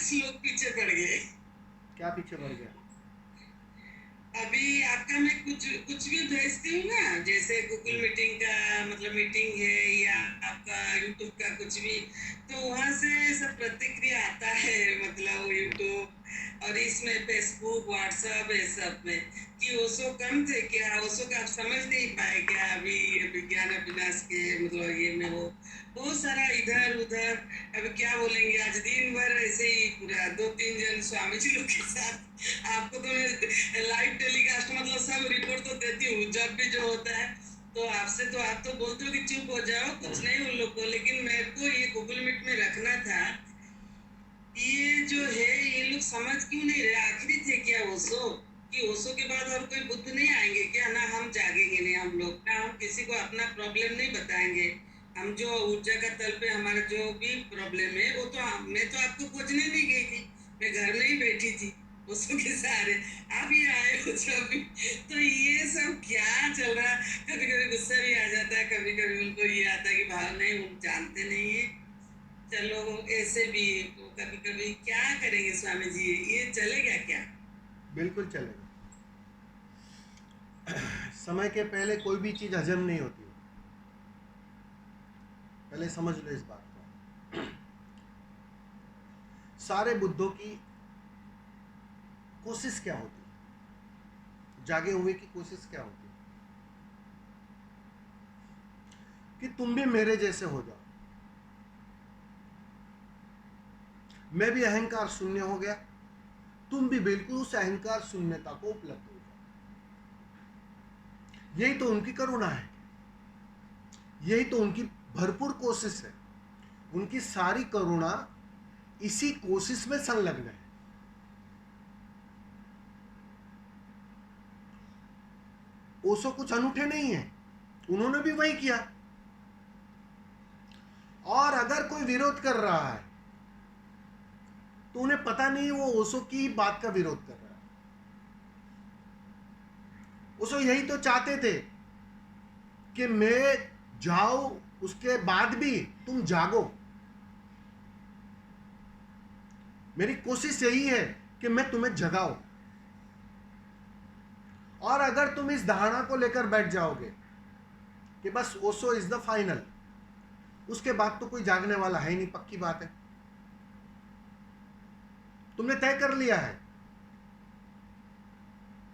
5 लोग पीछे पड़ गए। क्या पीछे पड़ गया? अभी आपका मैं कुछ कुछ भी भेजती हूँ ना, जैसे गूगल मीटिंग का मतलब मीटिंग है, या आपका यूट्यूब का कुछ भी, तो वहां से सब प्रतिक्रिया आता है, मतलब यूट्यूब और इसमें फेसबुक व्हाट्सएप ये सब में, कि ओशो कम थे क्या, ओशो का आप समझ नहीं पाए क्या, अभी ये विज्ञान अविनाश के मतलब ये में वो बहुत सारा इधर उधर। अभी क्या बोलेंगे, आज दिन भर ऐसे ही पूरा 2-3 जन स्वामी जी लोग के साथ, आपको तो मैं लाइव टेलीकास्ट मतलब सब रिपोर्ट तो देती हूँ जब भी जो होता है। तो आपसे तो आप तो बोलते हो कि चुप हो जाओ, कुछ नहीं उन लोग को, लेकिन मेरे को ये गूगल मीट में रखना था। ये जो है ये लोग समझ क्यों नहीं रहे, आखिरी थे क्या ओशो, कि ओशो के बाद और कोई बुद्ध नहीं आएंगे क्या, ना हम जागेंगे नहीं हम लोग, ना हम किसी को अपना प्रॉब्लम नहीं बताएंगे। हम जो ऊर्जा का तल पे हमारा जो भी प्रॉब्लम है वो तो मैं तो आपको खोजने नहीं गई थी, मैं घर में ही बैठी थी ओशो के सहारे। आप ये आए हो जब भी, तो ये सब क्या चल रहा है। कभी कभी गुस्सा भी आ जाता है, कभी कभी उनको ये आता है कि भाव नहीं वो जानते नहीं है। चलो ऐसे भी तो कभी कभी क्या करेंगे स्वामी जी, ये चलेगा क्या? बिल्कुल चलेगा। समय के पहले कोई भी चीज हजम नहीं होती है, पहले समझ लो इस बात को। सारे बुद्धों की कोशिश क्या होती है, जागे हुए की कोशिश क्या होती है? कि तुम भी मेरे जैसे हो जाओ। मैं भी अहंकार शून्य हो गया, तुम भी बिल्कुल उस अहंकार शून्यता को उपलब्ध हो जाओ। यही तो उनकी करुणा है, यही तो उनकी भरपूर कोशिश है। उनकी सारी करुणा इसी कोशिश में संलग्न है। ओशो कुछ अनूठे नहीं है, उन्होंने भी वही किया। और अगर कोई विरोध कर रहा है तो उन्हें पता नहीं वो ओशो की बात का विरोध कर रहा है। ओशो यही तो चाहते थे कि मैं जाऊं, उसके बाद भी तुम जागो। मेरी कोशिश यही है कि मैं तुम्हें जगाऊं। और अगर तुम इस धारणा को लेकर बैठ जाओगे कि बस ओशो इज द फाइनल, उसके बाद तो कोई जागने वाला है ही नहीं, पक्की बात है, तुमने तय कर लिया है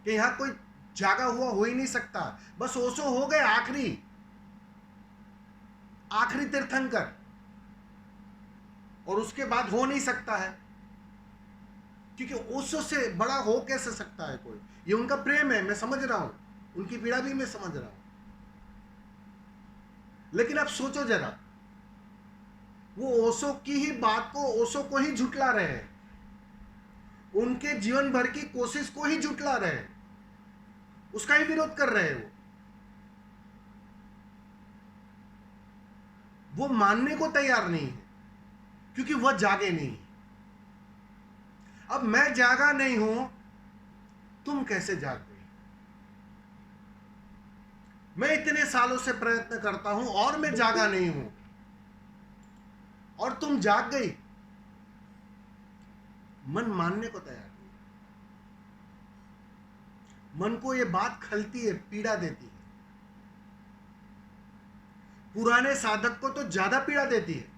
कि यहां कोई जागा हुआ हो ही नहीं सकता, बस ओशो हो गए आखिरी आखिरी तीर्थंकर, और उसके बाद हो नहीं सकता है, क्योंकि ओशो से बड़ा हो कैसे सकता है कोई। ये उनका प्रेम है, मैं समझ रहा हूं, उनकी पीड़ा भी मैं समझ रहा हूं। लेकिन अब सोचो जरा, वो ओशो की ही बात को, ओशो को ही झुटला रहे हैं, उनके जीवन भर की कोशिश को ही झुटला रहे हैं, उसका ही विरोध कर रहे हैं। वो मानने को तैयार नहीं है, क्योंकि वह जागे नहीं। अब मैं जागा नहीं हूं, तुम कैसे जाग गई? मैं इतने सालों से प्रयत्न करता हूं और मैं जागा नहीं हूं, और तुम जाग गई। मन मानने को तैयार नहीं। मन को यह बात खलती है, पीड़ा देती है। पुराने साधक को तो ज्यादा पीड़ा देती है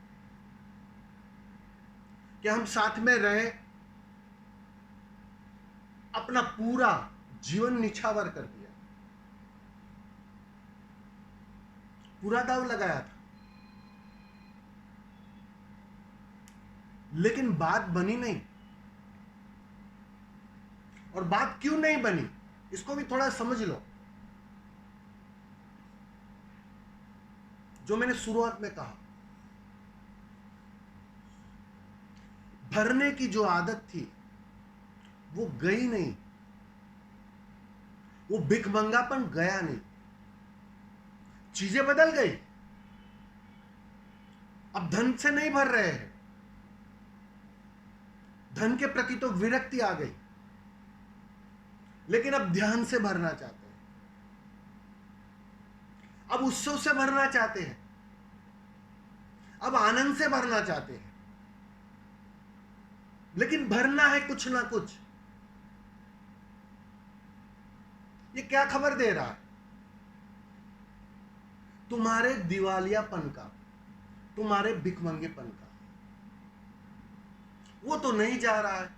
कि हम साथ में रहे, अपना पूरा जीवन निछावर कर दिया, पूरा दाव लगाया था, लेकिन बात बनी नहीं। और बात क्यों नहीं बनी, इसको भी थोड़ा समझ लो। जो मैंने शुरुआत में कहा, भरने की जो आदत थी वो गई नहीं, वो भिखमंगापन गया नहीं, चीजें बदल गई। अब धन से नहीं भर रहे हैं, धन के प्रति तो विरक्ति आ गई, लेकिन अब ध्यान से भरना चाहते हैं, अब उत्सव से भरना चाहते हैं, अब आनंद से भरना चाहते हैं। लेकिन भरना है कुछ ना कुछ। ये क्या खबर दे रहा है? तुम्हारे दिवालियापन का, तुम्हारे भिखमंगेपन का। वो तो नहीं जा रहा है,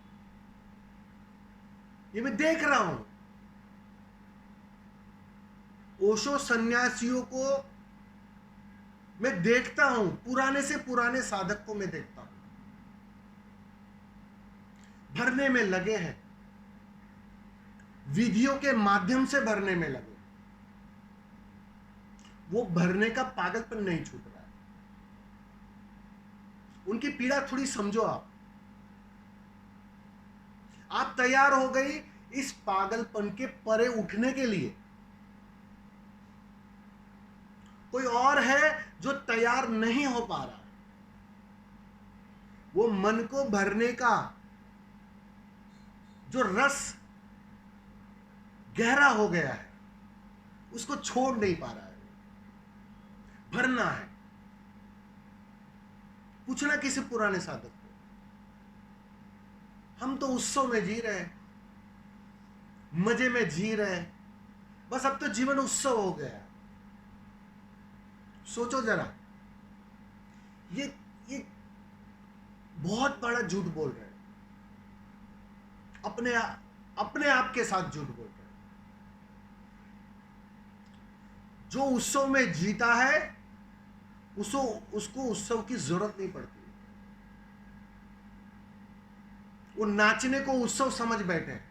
ये मैं देख रहा हूं। ओशो सन्यासियों को मैं देखता हूं, पुराने से पुराने साधक को मैं देखता हूं, भरने में लगे हैं, विधियों के माध्यम से भरने में लगे। वो भरने का पागलपन नहीं छूट रहा है। उनकी पीड़ा थोड़ी समझो आप। आप तैयार हो गई इस पागलपन के परे उठने के लिए। कोई और है जो तैयार नहीं हो पा रहा। वो मन को भरने का जो रस गहरा हो गया है, उसको छोड़ नहीं पा रहा है। भरना है। पूछना किसी पुराने साधक को, हम तो उत्सव में जी रहे हैं, मजे में जी रहे हैं, बस अब तो जीवन उत्सव हो गया। सोचो जरा, ये बहुत बड़ा झूठ बोल रहे हैं। अपने आप के साथ झूठ बोल रहे हैं। जो उत्सव में जीता है उसको उत्सव की जरूरत नहीं पड़ती। वो नाचने को उत्सव समझ बैठे हैं,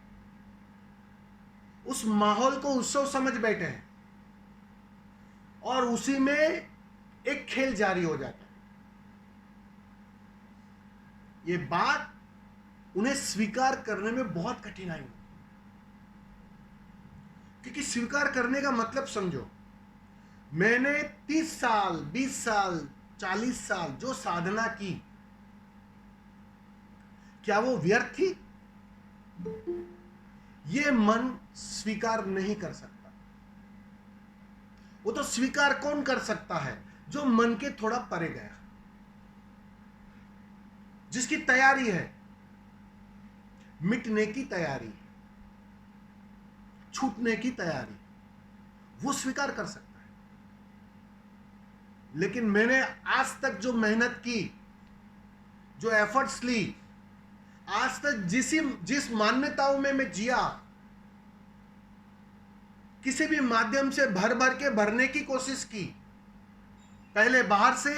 उस माहौल को उत्सव समझ बैठे हैं, और उसी में एक खेल जारी हो जाता है। ये बात उन्हें स्वीकार करने में बहुत कठिनाई होती है, क्योंकि स्वीकार करने का मतलब समझो, मैंने 30 साल 20 साल 40 साल जो साधना की, क्या वो व्यर्थ थी? ये मन स्वीकार नहीं कर सकता। वो तो स्वीकार कौन कर सकता है? जो मन के थोड़ा परे गया, जिसकी तैयारी है, मिटने की तैयारी, छूटने की तैयारी, वो स्वीकार कर सकता है। लेकिन मैंने आज तक जो मेहनत की, जो एफर्ट्स ली, आज तक जिस मान्यताओं में मैं जिया, किसी भी माध्यम से भर भर के भरने की कोशिश की, पहले बाहर से,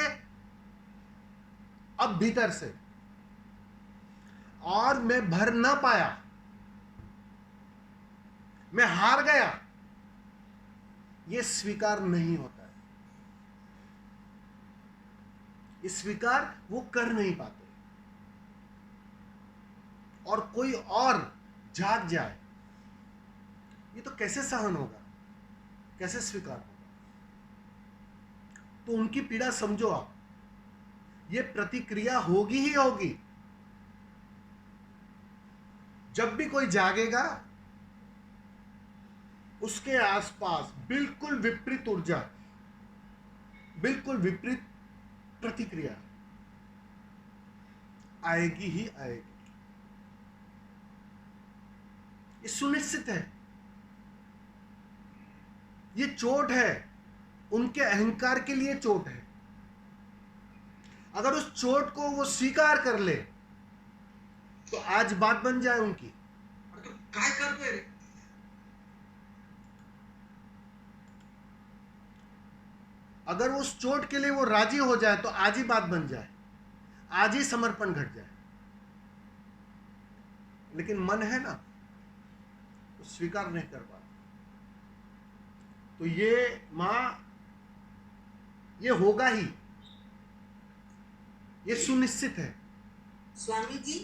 अब भीतर से, और मैं भर ना पाया, मैं हार गया। यह स्वीकार नहीं होता है। ये स्वीकार वो कर नहीं पाते। और कोई और जाग जाए, ये तो कैसे सहन होगा, कैसे स्वीकार होगा? तो उनकी पीड़ा समझो आप। ये प्रतिक्रिया होगी ही होगी। जब भी कोई जागेगा, उसके आसपास बिल्कुल विपरीत ऊर्जा, बिल्कुल विपरीत प्रतिक्रिया आएगी ही आएगी। ये सुनिश्चित है। ये चोट है, उनके अहंकार के लिए चोट है। अगर उस चोट को वो स्वीकार कर ले, तो आज बात बन जाए उनकी। तो काय करतोय रे? अगर उस चोट के लिए वो राजी हो जाए, तो आज ही बात बन जाए, आज ही समर्पण घट जाए। लेकिन मन है ना, तो स्वीकार नहीं कर पाता। तो ये मां, ये होगा ही, ये सुनिश्चित है। स्वामी जी,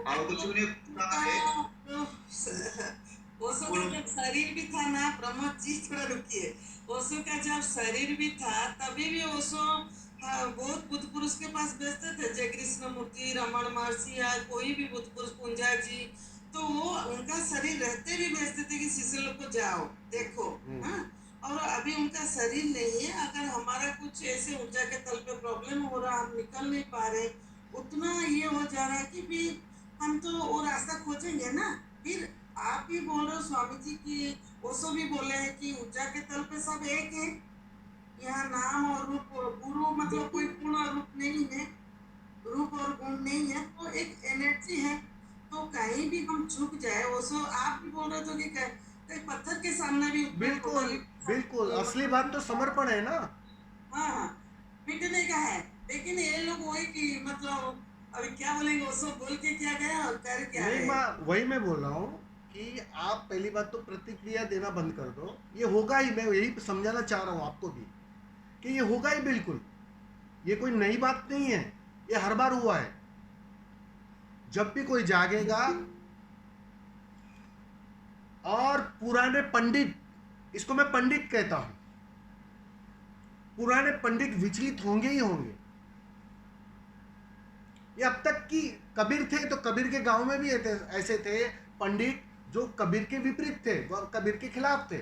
आओ तो चुने ओशो का जब शरीर भी था ना, प्रमोद जी थोड़ा रुकिए, ओशो का जब शरीर भी था, तभी भी ओशो बहुत बुद्ध पुरुष के पास बेचते थे, जय कृष्ण मूर्ति, रमन महर्षि या कोई भी बुद्ध पुरुष, पुंजा जी, तो वो उनका शरीर रहते भी बेचते थे कि शिष्य लोग को जाओ देखो। हाँ, और अभी उनका शरीर नहीं है। अगर हमारा कुछ ऐसे ऊर्जा के तल पे प्रॉब्लम हो रहा, हम निकल नहीं पा रहे, उतना ये हो जा रहा है कि भी हम तो वो रास्ता खोजेंगे ना। फिर आप भी बोल रहे हो स्वामी जी की, ओशो भी बोले हैं कि ऊर्जा के तल पे सब एक है। यहाँ नाम और रूप, गुरु मतलब कोई पूर्ण और रूप नहीं है, रूप और गुण नहीं है, तो एक एनर्जी है। तो कहीं भी हम झुक जाए, ओशो आप भी बोल रहे थे कि कहीं पत्थर के सामने भी उत्पन्न होगा, बिल्कुल बिल्कुल, असली बात तो समर्पण है ना। हाँ हाँ, मिटने का है। लेकिन ये लोग वही कि मतलब अभी क्या बोलेंगे, वो सब बोल के क्या गए और कर क्या नहीं, रहे। मैं वही मैं बोल रहा हूँ कि आप पहली बात तो प्रतिक्रिया देना बंद कर दो। ये होगा ही, मैं यही समझाना चाह रहा हूँ आपको भी कि ये होगा ही बिल्कुल। ये कोई नई बात नहीं है, ये हर बार हुआ है। जब भी कोई जागेगा और पुराने पंडित, इसको मैं पंडित कहता हूं, पुराने पंडित विचलित होंगे ही होंगे। ये अब तक की कबीर थे तो कबीर के गांव में भी ऐसे थे पंडित जो कबीर के विपरीत थे, वह कबीर के खिलाफ थे।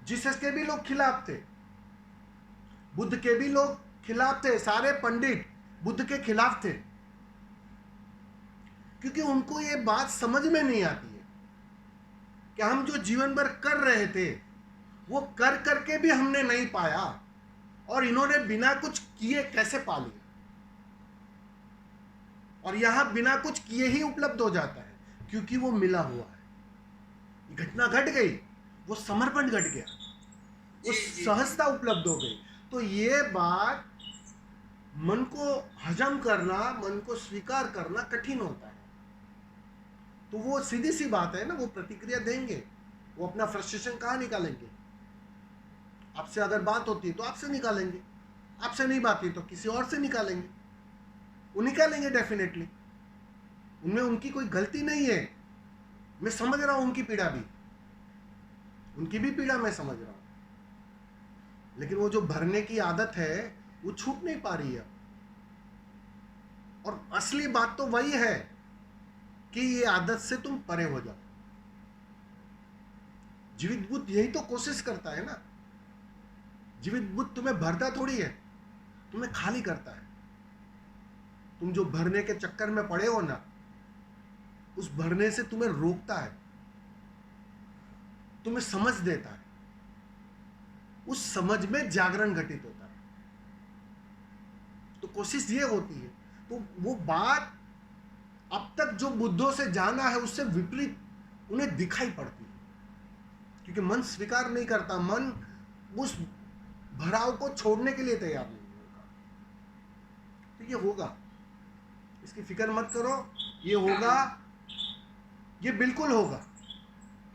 जीसस के भी लोग खिलाफ थे, बुद्ध के भी लोग खिलाफ थे, सारे पंडित बुद्ध के खिलाफ थे, क्योंकि उनको ये बात समझ में नहीं आती है कि हम जो जीवन भर कर रहे थे वो कर करके भी हमने नहीं पाया, और इन्होंने बिना कुछ किए कैसे पा लिया, और यहां बिना कुछ किए ही उपलब्ध हो जाता है, क्योंकि वो मिला हुआ है। घटना घट गई, वो समर्पण घट गया, वो सहजता उपलब्ध हो गई। तो ये बात मन को हजम करना, मन को स्वीकार करना कठिन होता है। तो वो सीधी सी बात है ना, वो प्रतिक्रिया देंगे, वो अपना फ्रस्ट्रेशन कहाँ निकालेंगे? आपसे अगर बात होती है तो आपसे निकालेंगे, आपसे नहीं बात है तो किसी और से निकालेंगे, वो निकालेंगे डेफिनेटली। उनमें उनकी कोई गलती नहीं है। मैं समझ रहा हूं उनकी पीड़ा भी, उनकी भी पीड़ा मैं समझ रहा हूं, लेकिन वो जो भरने की आदत है वो छूट नहीं पा रही है। और असली बात तो वही है कि ये आदत से तुम परे हो जाओ। जीवित बुद्ध यही तो कोशिश करता है ना। जीवित बुद्ध तुम्हें भरता थोड़ी है, तुम्हें खाली करता है। तुम जो भरने के चक्कर में पड़े हो ना, उस भरने से तुम्हें रोकता है, तुम्हें समझ देता है, उस समझ में जागरण घटित होता है। तो कोशिश ये होती है। तो वो बात अब तक जो बुद्धों से जाना है उससे विपरीत उन्हें दिखाई पड़ती है, क्योंकि मन स्वीकार नहीं करता, मन उस भराव को छोड़ने के लिए तैयार नहीं होगा। तो ये होगा, इसकी फिक्र मत करो, ये होगा, ये बिल्कुल होगा।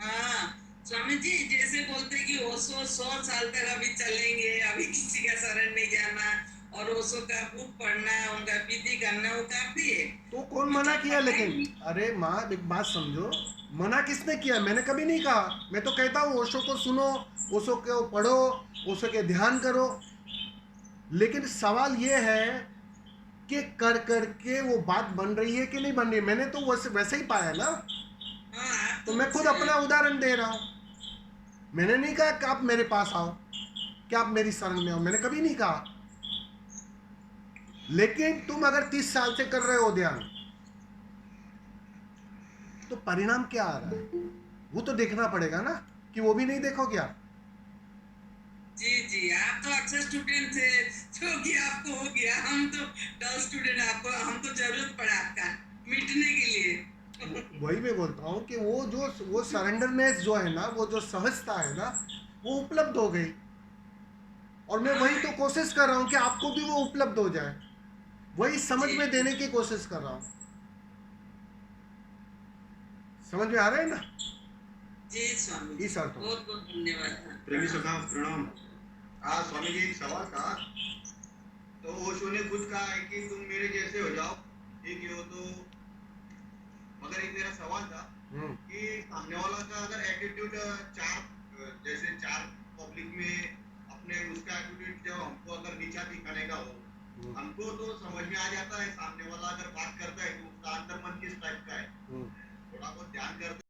हाँ स्वामी जी, जैसे बोलते हैं कि ओशो 100 साल तक अभी चलेंगे, अभी किसी का शरण नहीं जाना, और ओशो का बुक पढ़ना, उनका विधि करना, वो काफी है। तो कौन मना किया? लेकिन अरे माँ, एक बात समझो, मना किसने किया? मैंने कभी नहीं कहा। मैं तो कहता हूँ ओशो को सुनो, ओशो को पढ़ो, ओशो के ध्यान करो। लेकिन सवाल ये है कि कर करके वो बात बन रही है कि नहीं बन रही है। मैंने तो वैसे ही पाया ना। हाँ, तो मैं खुद अपना उदाहरण दे रहा हूँ। मैंने नहीं कहा कि आप मेरे पास आओ, कि आप मेरी शरण में आओ, मैंने कभी नहीं कहा। लेकिन तुम अगर 30 साल से कर रहे हो ध्यान, तो परिणाम क्या आ रहा है वो तो देखना पड़ेगा ना, कि वो भी नहीं देखोगे आप? जी जी, आप तो अच्छा स्टूडेंट थे, जो कि आपको हो गया। हम तो डल स्टूडेंट, आपको हम तो जरूरत पड़ा आपका मिटने के लिए। वही मैं बोलता हूँ कि वो सरेंडरनेस जो है ना, वो जो सहजता है ना, वो उपलब्ध हो गई। और मैं वही तो कोशिश कर रहा हूँ कि आपको भी वो उपलब्ध हो जाए, वही समझ में देने की कोशिश कर रहा हूँ। समझ में आ रहा है ना? जी स्वामी, इस अर्थ में बहुत बहुत धन्यवाद। प्रेमी सखा प्रणाम। हाँ स्वामी जी, एक सवाल था। तो ओशो ने खुद कहा है कि तुम मेरे जैसे हो जाओ, ठीक है हो तो, मगर एक मेरा सवाल था कि सामने वाला का अगर एटीट्यूड जैसे चार पब्लिक में अपने उसका एटीट्यूड जब हमको अगर नीचा दिखाने का हो, हमको तो समझ में आ जाता है सामने वाला अगर बात करता है तो उसका अंदर मन किस टाइप का है, थोड़ा बहुत ध्यान करते